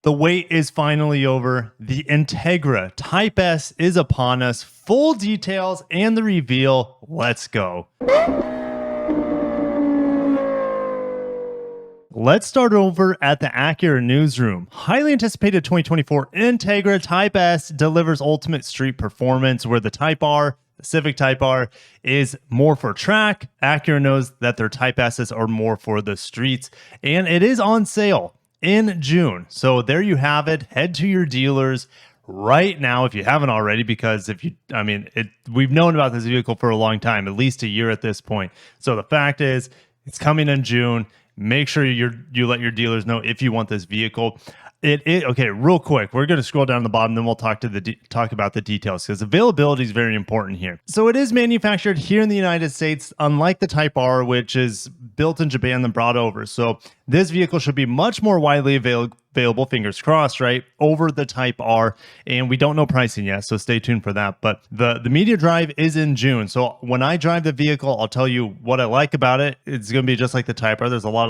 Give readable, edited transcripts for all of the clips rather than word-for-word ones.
The wait is finally over. The Integra Type S is upon us. Full details and the reveal. Let's go. Let's start over at the Acura newsroom. Highly anticipated 2024 Integra Type S delivers ultimate street performance, where the Type R, the Civic Type R, is more for track. Acura knows that their Type S's are more for the streets, and it is on sale in June. So there you have it. Head to your dealers right now if you haven't already, because we've known about this vehicle for a long time, at least a year at this point. So the fact is, it's coming in June. Make sure you let your dealers know if you want this vehicle. Okay, real quick, we're going to scroll down to the bottom, then we'll talk about the details, because availability is very important here. So it is manufactured here in the United States, unlike the Type R, which is built in Japan and brought over. So this vehicle should be much more widely available, fingers crossed, right, over the Type R. And we don't know pricing yet, so stay tuned for that. But the media drive is in June. So when I drive the vehicle, I'll tell you what I like about it. It's going to be just like the Type R. There's a lot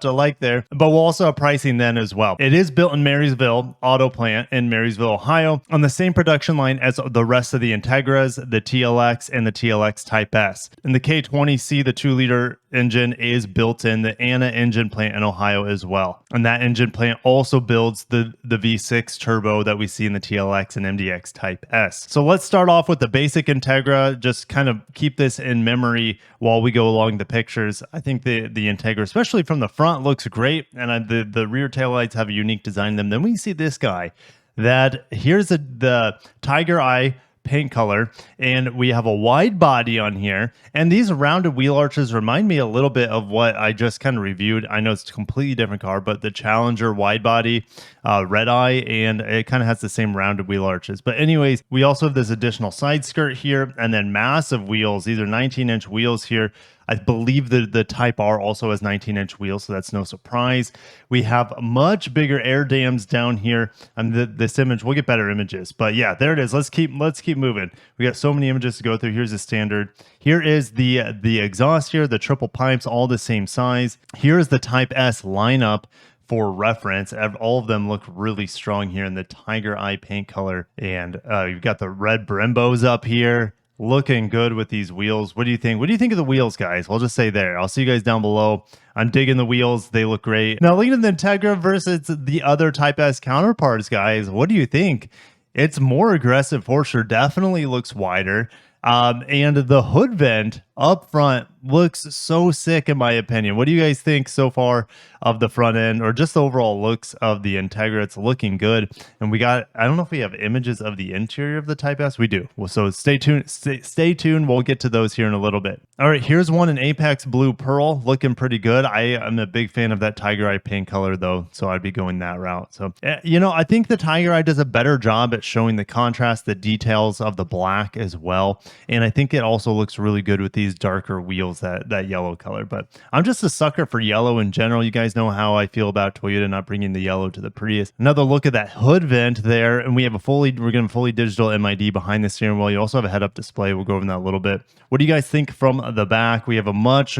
to like there. But we'll also have pricing then as well. It is built in Marysville Auto Plant in Marysville, Ohio, on the same production line as the rest of the Integras, the TLX, and the TLX Type S. In the K20C, the 2-liter engine is built in the Anna engine plant in Ohio as well. And that engine plant also builds the V6 turbo that we see in the TLX and MDX Type S. So let's start off with the basic Integra. Just kind of keep this in memory while we go along the pictures. I think the Integra, especially from the front, looks great. And the rear taillights have a unique design in them. Then we see this guy. Here's the Tiger Eye paint color, and we have a wide body on here, and these rounded wheel arches remind me a little bit of what I just kind of reviewed. I know it's a completely different car, but the Challenger wide body red eye, and it kind of has the same rounded wheel arches. But anyways, we also have this additional side skirt here, and then massive wheels. These are 19-inch wheels here. I believe the Type R also has 19-inch wheels, so that's no surprise. We have much bigger air dams down here. And this image, we'll get better images, but yeah, there it is. Let's keep moving. We got so many images to go through. Here's the standard. Here is the exhaust here, the triple pipes, all the same size. Here is the Type S lineup. For reference, all of them look really strong here in the Tiger Eye paint color, and you've got the red Brembos up here. Looking good with these wheels. What do you think? What do you think of the wheels, guys? We'll just say there. I'll see you guys down below. I'm digging the wheels. They look great. Now, looking at the Integra versus the other Type S counterparts, guys, what do you think? It's more aggressive for sure. Definitely looks wider. And the hood vent up front looks so sick, in my opinion. What do you guys think so far of the front end, or just the overall looks of the Integra? It's looking good. And I don't know if we have images of the interior of the Type S. We do. Well, so stay tuned. Stay tuned. We'll get to those here in a little bit. All right, here's one in Apex Blue Pearl, looking pretty good. I am a big fan of that Tiger Eye paint color, though, so I'd be going that route. So, I think the Tiger Eye does a better job at showing the contrast, the details of the black as well. And I think it also looks really good with these darker wheels, that yellow color. But I'm just a sucker for yellow in general. You guys know how I feel about Toyota not bringing the yellow to the Prius. Another look at that hood vent there, and we're getting fully digital MID behind the steering wheel. You also have a head-up display. We'll go over that a little bit. What do you guys think from the back? We have a much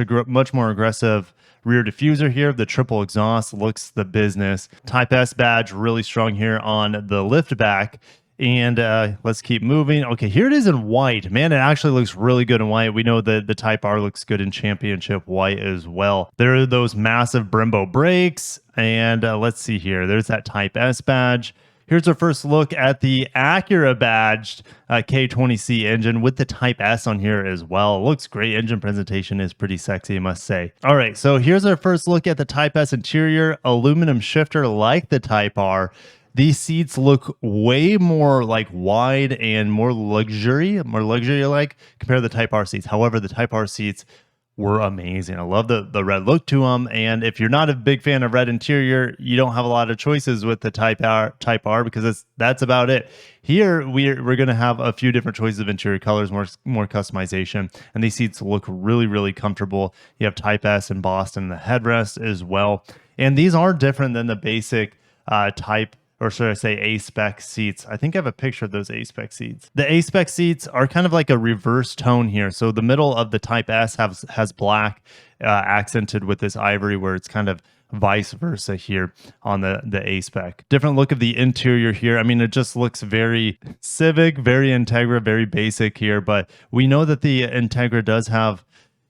more aggressive rear diffuser here. The triple exhaust looks the business. Type S badge really strong here on the lift back. And let's keep moving. Okay, here it is in white. Man, it actually looks really good in white. We know that the Type R looks good in championship white as well. There are those massive Brembo brakes. And let's see here. There's that Type S badge. Here's our first look at the Acura badged K20C engine with the Type S on here as well. It looks great. Engine presentation is pretty sexy, I must say. All right, so here's our first look at the Type S interior. Aluminum shifter like the Type R. These seats look way more like wide and more luxury-like compared to the Type R seats. However, the Type R seats were amazing. I love the red look to them. And if you're not a big fan of red interior, you don't have a lot of choices with the Type R because that's about it. Here, we're going to have a few different choices of interior colors, more customization. And these seats look really, really comfortable. You have Type S embossed in the headrest as well. And these are different than the basic Type, or should I say A-Spec seats. I think I have a picture of those A-Spec seats. The A-Spec seats are kind of like a reverse tone here. So the middle of the Type S has black accented with this ivory, where it's kind of vice versa here on the Aspec. Different look of the interior here. I mean, it just looks very Civic, very Integra, very basic here, but we know that the Integra does have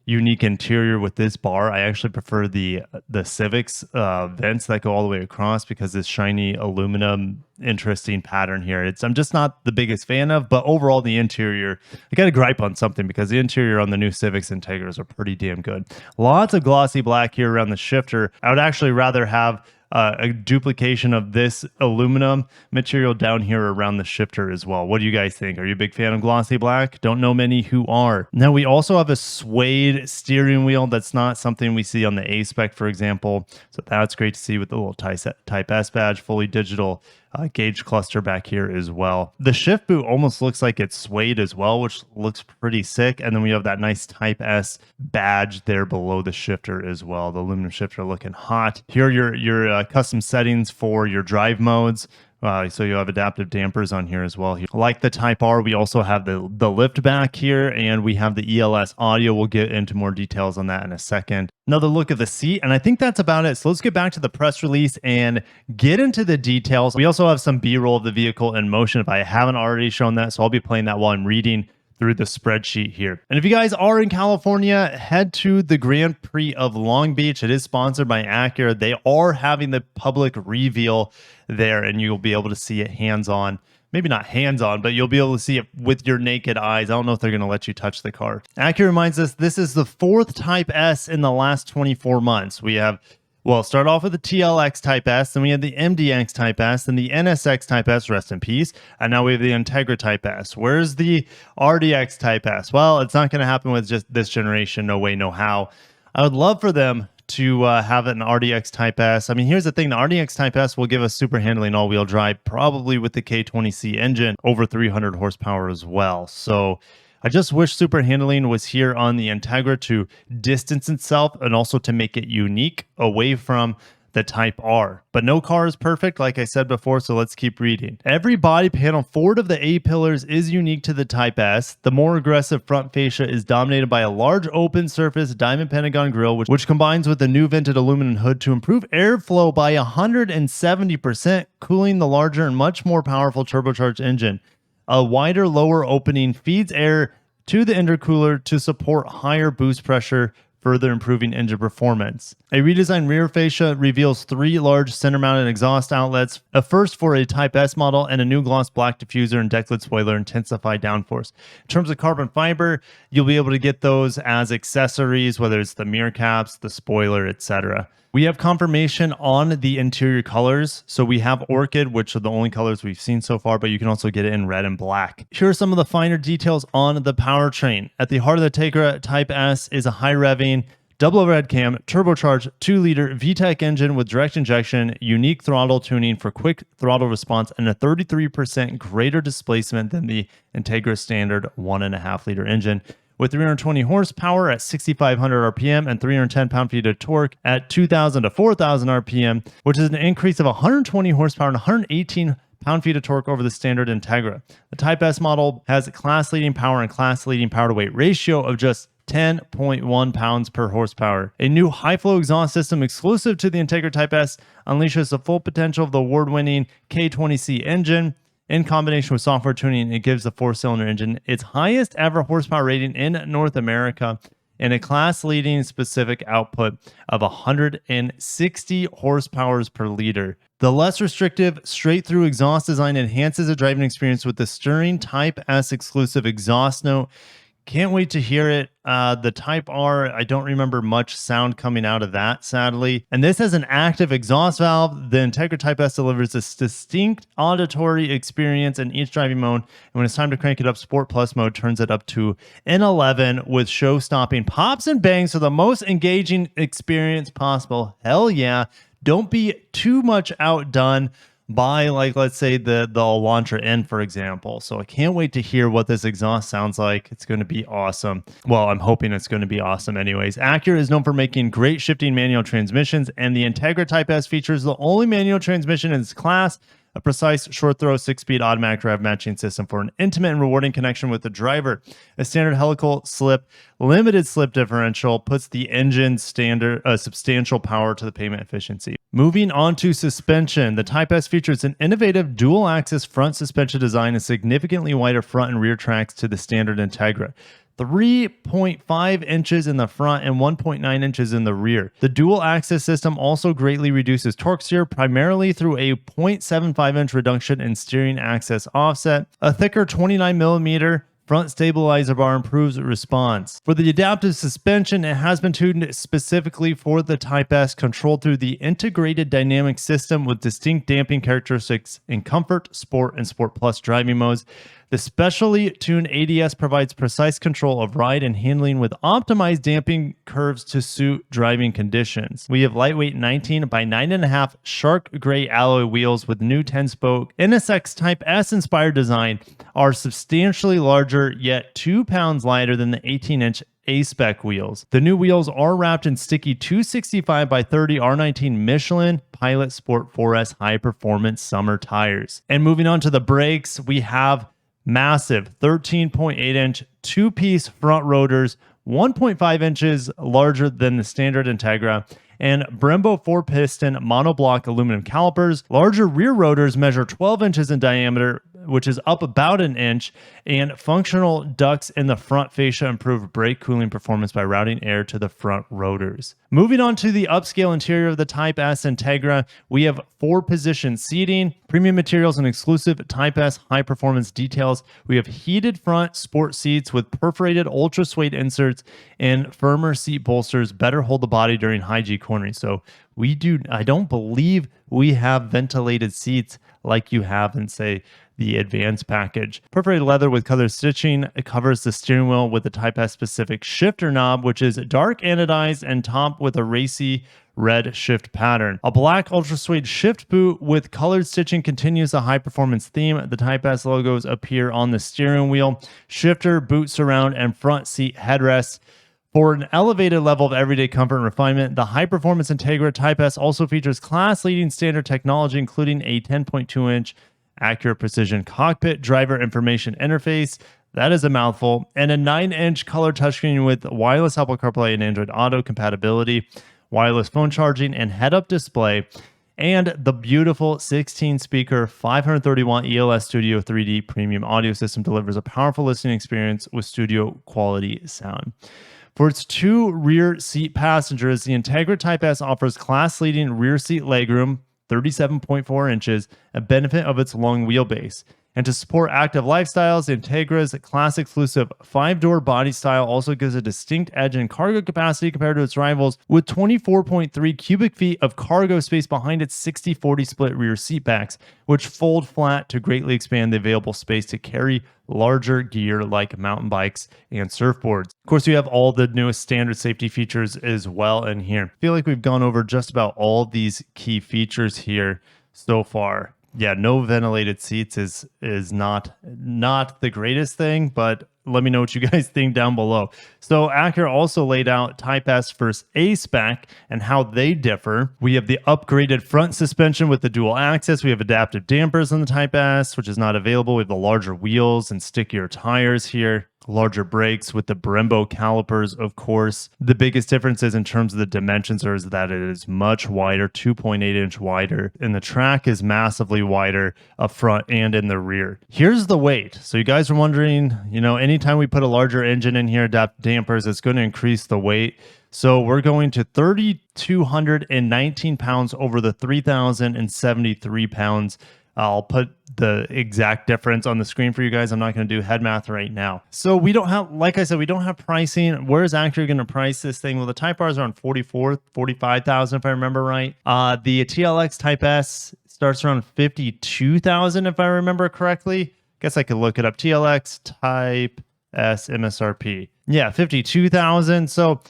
unique interior with this bar. I actually prefer the Civic's vents that go all the way across because this shiny aluminum interesting pattern here. I'm just not the biggest fan of, but overall the interior, I got to gripe on something because the interior on the new Civics Integras are pretty damn good. Lots of glossy black here around the shifter. I would actually rather have a duplication of this aluminum material down here around the shifter as well. What do you guys think? Are you a big fan of glossy black? Don't know many who are. Now we also have a suede steering wheel. That's not something we see on the Aspec, for example. So that's great to see with the little Type S badge, fully digital gauge cluster back here as well. The shift boot almost looks like it's suede as well, which looks pretty sick. And then we have that nice Type S badge there below the shifter as well. The aluminum shifter looking hot. Here are your custom settings for your drive modes. So you have adaptive dampers on here as well. Like the Type R, we also have the lift back here, and we have the ELS Audio. We'll get into more details on that in a second. Another look at the seat, and I think that's about it. So let's get back to the press release and get into the details. We also have some B-roll of the vehicle in motion if I haven't already shown that, so I'll be playing that while I'm reading through the spreadsheet here. And if you guys are in California, head to the Grand Prix of Long Beach. It is sponsored by Acura. They are having the public reveal there, and you'll be able to see it hands-on. Maybe not hands-on, but you'll be able to see it with your naked eyes. I don't know if they're going to let you touch the car. Acura reminds us this is the 4th Type S in the last 24 months. We have, well, start off with the TLX Type S, then we had the MDX Type S, then the NSX Type S, rest in peace, and now we have the Integra Type S. Where's the RDX Type S? Well, it's not going to happen with just this generation. No way, no how. I would love for them to have an RDX Type S. I mean, here's the thing. The RDX Type S will give us super handling all-wheel drive, probably with the K20C engine, over 300 horsepower as well. So I just wish super handling was here on the Integra to distance itself and also to make it unique away from the Type R. But no car is perfect, like I said before, so let's keep reading. Every body panel forward of the A-pillars is unique to the Type S. The more aggressive front fascia is dominated by a large open surface diamond pentagon grille, which combines with the new vented aluminum hood to improve airflow by 170%, cooling the larger and much more powerful turbocharged engine. A wider lower opening feeds air to the intercooler to support higher boost pressure, further improving engine performance. A redesigned rear fascia reveals 3 large center-mounted exhaust outlets, a first for a Type S model, and a new gloss black diffuser and deck lid spoiler intensify downforce. In terms of carbon fiber, you'll be able to get those as accessories, whether it's the mirror caps, the spoiler, etc. We have confirmation on the interior colors. So we have Orchid, which are the only colors we've seen so far, but you can also get it in red and black. Here are some of the finer details on the powertrain. At the heart of the Integra Type S is a high revving, double overhead cam, turbocharged 2-liter VTEC engine with direct injection, unique throttle tuning for quick throttle response, and a 33% greater displacement than the Integra standard 1.5-liter engine. With 320 horsepower at 6,500 RPM and 310 pound-feet of torque at 2,000 to 4,000 RPM, which is an increase of 120 horsepower and 118 pound-feet of torque over the standard Integra. The Type S model has a class-leading power and class-leading power-to-weight ratio of just 10.1 pounds per horsepower. A new high-flow exhaust system exclusive to the Integra Type S unleashes the full potential of the award-winning K20C engine. In combination with software tuning, it gives the 4-cylinder engine its highest ever horsepower rating in North America and a class-leading specific output of 160 horsepower per liter. The less restrictive, straight-through exhaust design enhances the driving experience with the stirring Type S exclusive exhaust note. Can't wait to hear it. The Type R, I don't remember much sound coming out of that, sadly. And this has an active exhaust valve. The Integra Type S delivers this distinct auditory experience in each driving mode. And when it's time to crank it up, Sport Plus mode turns it up to an 11 with show-stopping pops and bangs for the most engaging experience possible. Hell yeah. Don't be too much outdone by, like, let's say the Elantra N, for example. So I can't wait to hear what this exhaust sounds like. It's going to be awesome. Well, I'm hoping it's going to be awesome anyways. Acura is known for making great shifting manual transmissions, and the Integra Type S features the only manual transmission in its class, a precise short throw 6-speed automatic drive matching system for an intimate and rewarding connection with the driver. A standard helical slip, limited slip differential puts the engine standard substantial power to the pavement efficiency. Moving on to suspension, the Type S features an innovative dual-axis front suspension design and significantly wider front and rear tracks to the standard Integra. 3.5 inches in the front and 1.9 inches in the rear. The dual axis system also greatly reduces torque steer, primarily through a 0.75 inch reduction in steering axis offset. A thicker 29 millimeter front stabilizer bar improves response. For the adaptive suspension, it has been tuned specifically for the Type S, controlled through the integrated dynamic system with distinct damping characteristics in comfort, sport, and sport plus driving modes. The specially tuned ADS provides precise control of ride and handling with optimized damping curves to suit driving conditions. We have lightweight 19 by 9.5 shark gray alloy wheels with new 10-spoke NSX Type S inspired design are substantially larger yet 2 pounds lighter than the 18-inch Aspec wheels. The new wheels are wrapped in sticky 265 by 30 R19 Michelin Pilot Sport 4S high performance summer tires. And moving on to the brakes, we have massive 13.8 inch two-piece front rotors, 1.5 inches larger than the standard Integra, and Brembo 4-piston monoblock aluminum calipers. Larger rear rotors measure 12 inches in diameter, which is up about an inch, and functional ducts in the front fascia improve brake cooling performance by routing air to the front rotors. Moving on to the upscale interior of the Type S Integra, we have 4-position seating, premium materials, and exclusive Type S high-performance details. We have heated front sport seats with perforated ultra suede inserts and firmer seat bolsters better hold the body during high G cornering. So I don't believe we have ventilated seats like you have in, say, the advanced package. Perforated leather with colored stitching. It covers the steering wheel with the Type S specific shifter knob, which is dark anodized and topped with a racy red shift pattern. A black ultra suede shift boot with colored stitching continues the high performance theme. The Type S logos appear on the steering wheel, shifter, boot surround, and front seat headrests. For an elevated level of everyday comfort and refinement, the high-performance Integra Type S also features class-leading standard technology, including a 10.2-inch Acura Precision Cockpit Driver Information Interface, that is a mouthful, and a 9-inch color touchscreen with wireless Apple CarPlay and Android Auto compatibility, wireless phone charging, and head-up display, and the beautiful 16-speaker 530-watt ELS Studio 3D premium audio system delivers a powerful listening experience with studio-quality sound. For its 2 rear seat passengers, the Integra Type S offers class-leading rear seat legroom, 37.4 inches, a benefit of its long wheelbase. And to support active lifestyles, the Integra's class-exclusive 5-door body style also gives a distinct edge in cargo capacity compared to its rivals, with 24.3 cubic feet of cargo space behind its 60-40 split rear seat backs, which fold flat to greatly expand the available space to carry larger gear like mountain bikes and surfboards. Of course, you have all the newest standard safety features as well in here. I feel like we've gone over just about all these key features here so far. Yeah, no ventilated seats is not the greatest thing, but let me know what you guys think down below. So Acura also laid out Type S versus Aspec and how they differ. We have the upgraded front suspension with the dual axis. We have adaptive dampers on the Type S, which is not available. We have the larger wheels and stickier tires here. Larger brakes with the Brembo calipers, of course. The biggest differences in terms of the dimensions is that it is much wider, 2.8 inch wider, and the track is massively wider up front and in the rear. Here's the weight. So you guys are wondering, anytime we put a larger engine in here, adaptive dampers, it's going to increase the weight. So we're going to 3,219 pounds over the 3,073 pounds. I'll put the exact difference on the screen for you guys. I'm not going to do head math right now. So we don't have, like I said, we don't have pricing. Where is Acura going to price this thing? Well, the Type R is around 45,000 if I remember right. The TLX Type S starts around 52,000 if I remember correctly. Guess I could look it up. TLX Type S MSRP. Yeah, 52,000. So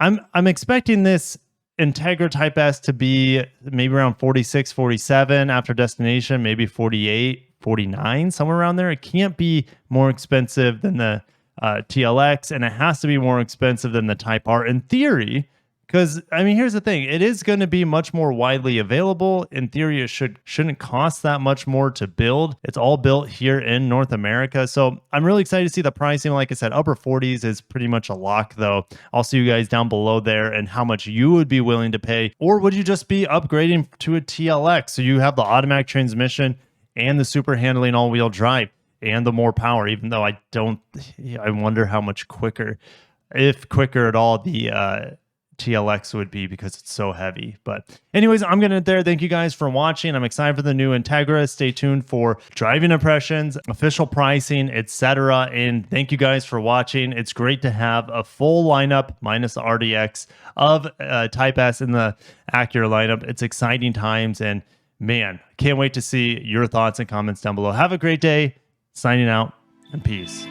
I'm expecting this Integra Type S to be maybe around 46, 47 after destination, maybe 48, 49, somewhere around there. It can't be more expensive than the TLX, and it has to be more expensive than the Type R in theory, Because I mean, here's the thing: it is going to be much more widely available. In theory, it shouldn't cost that much more to build. It's all built here in North America, so I'm really excited to see the pricing. Like I said, upper 40s is pretty much a lock, though. I'll see you guys down below there and how much you would be willing to pay, or would you just be upgrading to a TLX so you have the automatic transmission and the super handling all-wheel drive and the more power? Even though I wonder how much quicker, if quicker at all, the TLX would be, because it's so heavy. But anyways, I'm gonna end there. Thank you guys for watching. I'm excited for the new Integra. Stay tuned for driving impressions, official pricing, etc. And thank you guys for watching. It's great to have a full lineup minus the RDX of Type S in the Acura lineup. It's exciting times, and man, can't wait to see your thoughts and comments down below. Have a great day. Signing out, and peace.